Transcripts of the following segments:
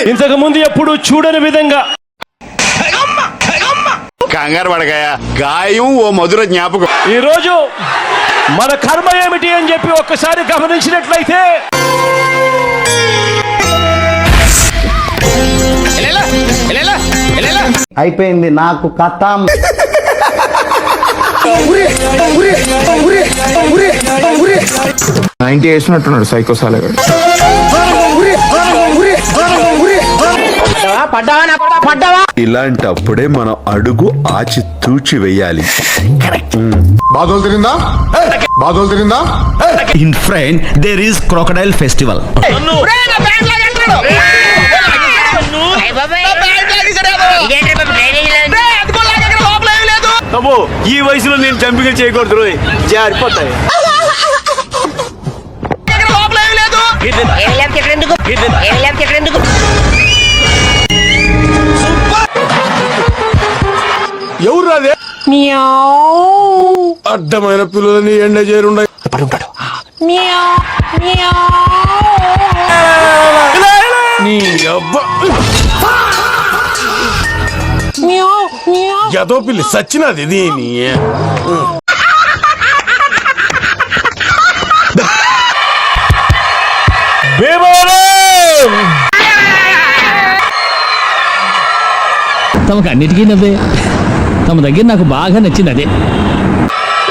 ఇంతకు ముందు ఎప్పుడు చూడని విధంగా కంగారు పడగాయ గాయం ఓ మధుర జ్ఞాపకం. ఈ రోజు మన కర్మ ఏమిటి అని చెప్పి ఒక్కసారి గమనించినట్లయితే అయిపోయింది నాకు కథ. 90 వేసినట్టున్నాడు సైకో సాలగాడు. ఇలాంటప్పుడే మనం అడుగు ఆచి తూచి వెయ్యాలి. బాధలు తిరిందా In front there is crocodile festival. ఈ వయసులో నేను జంపింగ్ చేయకూడదు, జారిపోతాయి. ఎవరు అదే అడ్డమైన పిల్లలని ఎండ చేరుండ ఎదో పిల్లి సచ్చినది దీని. తమకు అన్నిటికీ నవ్వే, తమ దగ్గర నాకు బాగా నచ్చింది అదే.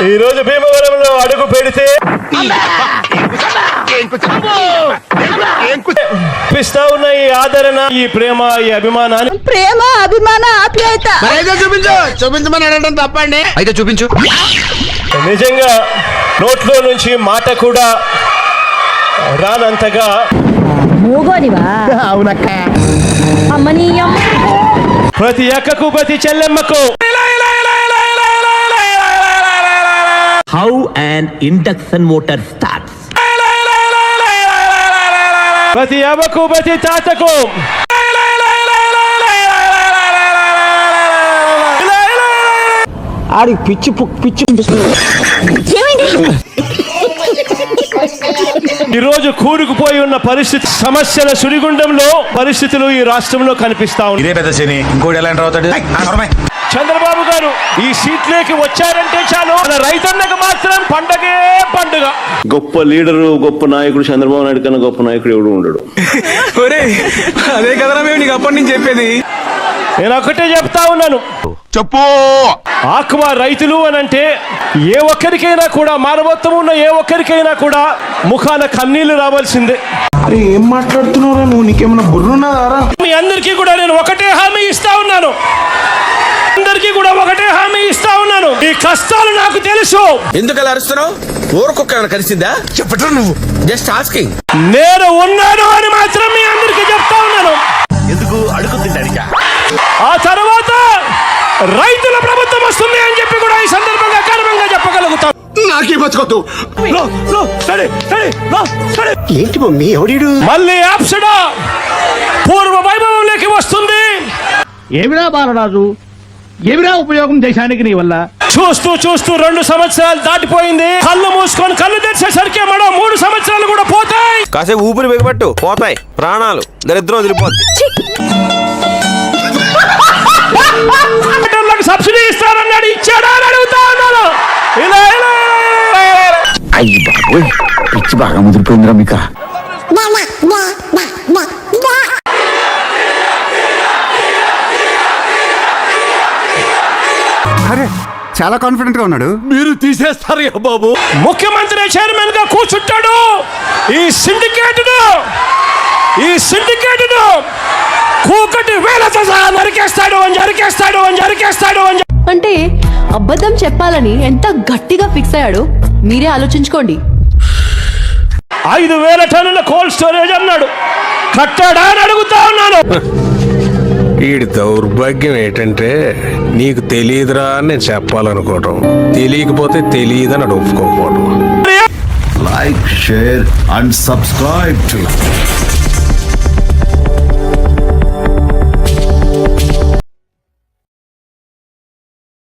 ఈ రోజు భీమవరంలో అడుగు పెడితే ఇస్తా ఉన్న ఈ ఆదరణ, ఈ ప్రేమ, ఈ అభిమానాన్ని ఆప్యాయత చూపించమని అడగడం తప్పండి. అయితే చూపించు. నిజంగా నోట్లో నుంచి మాట కూడా రానంతగా అవునక్క అమ్మనీయం ప్రతి అక్కకు ప్రతి చెల్లెమ్మకు How an induction motor starts. ప్రతి అవ్వకు ప్రతి తాతకు ఆడి పిచ్చి ఈరోజు కూరుకుపోయి ఉన్న పరిస్థితి, సమస్యల సుడిగుండంలో పరిస్థితులు ఈ రాష్ట్రంలో కనిపిస్తా ఉన్నాయి. పెద్ద శని ఇంకోటి ఎలా అవుతాడు. చంద్రబాబు గారు ఈ సీట్లోకి వచ్చారంటే చాలు, మన రైతన్నకు మాత్రం పండగే పండుగ. గొప్ప లీడరు, గొప్ప నాయకుడు చంద్రబాబు నాయుడు కన్నా గొప్ప నాయకుడు ఎవడు ఉండడు. అదే కదరా మేము నీకు అప్పటి నుంచి చెప్పేది. నేను ఒకటే చెప్తా ఉన్నాను, చెప్పు. ఆక్వా రైతులు అనంటే ఏ ఒక్కరికైనా కూడా, మానవత్వం ఉన్న ఏ ఒక్కరికైనా కూడా ముఖాన కన్నీళ్లు రావాల్సిందే. అరే ఏం మాట్లాడుతున్నారా నువ్వు? నీకేమన్నా బుర్రున్నదారా? మీ అందరికీ కూడా నేను ఒకటే హామీ ఇస్తా ఉన్నాను, ఈ కష్టాలు నాకు తెలుసు. ఎందుకు అలా అరుస్తున్నావు? ఊరకొక్క కలిసిందా చెప్పటం? నువ్వు జస్ట్ ఆస్కింగ్. నేను ఉన్నాను అని మాత్రం మీ అందరికీ చెప్తా ఉన్నాను. ఎందుకు అడుగుతుంటానిక? ఆ తర్వాత రైతుల ప్రభుత్వం వస్తుంది అని చెప్పి కూడా ఈ సందర్భంగా గర్వంగా చెప్పగలుగుతాను. నాకే బతుకొద్దు. ఏంటి మమ్మీ ఎవడీడు? మళ్ళీ ఆప్షడా పూర్వ వైభవంలోకి వస్తుంది. ఏమిరా బాలరాజు, ఏమిరా ఉపయోగం దేశానికి నీ వల్ల? చూస్తూ 2 సంవత్సరాలు దాటిపోయింది. కళ్ళు మూసుకొని కళ్ళు తెరిచేసరికి మరో 3 సంవత్సరాలు కూడా పోతాయి. కాసేపు ఊపిరి బిగబట్టు, పోతాయి ప్రాణాలు, దరిద్రం వదిలిపోద్ది. సబ్సిడీ ఇస్తారన్నాడు, ఇచ్చాడా అని అడుగుతా ఉన్నాను. అయ్యి బాబోయ్, పిచ్చి బాగా ముదిరిపోయిందిరా మీకా. అరే చాలా కాన్ఫిడెంట్ గా ఉన్నాడు. మీరు తీసేస్తారు బాబు. ముఖ్యమంత్రి చైర్మన్ గా కూర్చుంటాడు. ఈ సిండికేట్ కూకటి వేలతో సహా నరికేస్తాడు అని అంటే అబద్ధం చెప్పాలని ఎంత గట్టిగా ఫిక్స్ అయ్యాడో మీరే ఆలోచించుకోండి. 5,000 టన్నుల కోల్డ్ స్టోరేజ్ అన్నాడు, కట్టాడా అని అడుగుతా ఉన్నాను. వీడి దౌర్భాగ్యం ఏంటంటే నీకు తెలియదురా అని నేను చెప్పాలనుకోవటం, తెలియకపోతే తెలియదని ఒప్పుకోకపోవటం. Like, share and subscribe to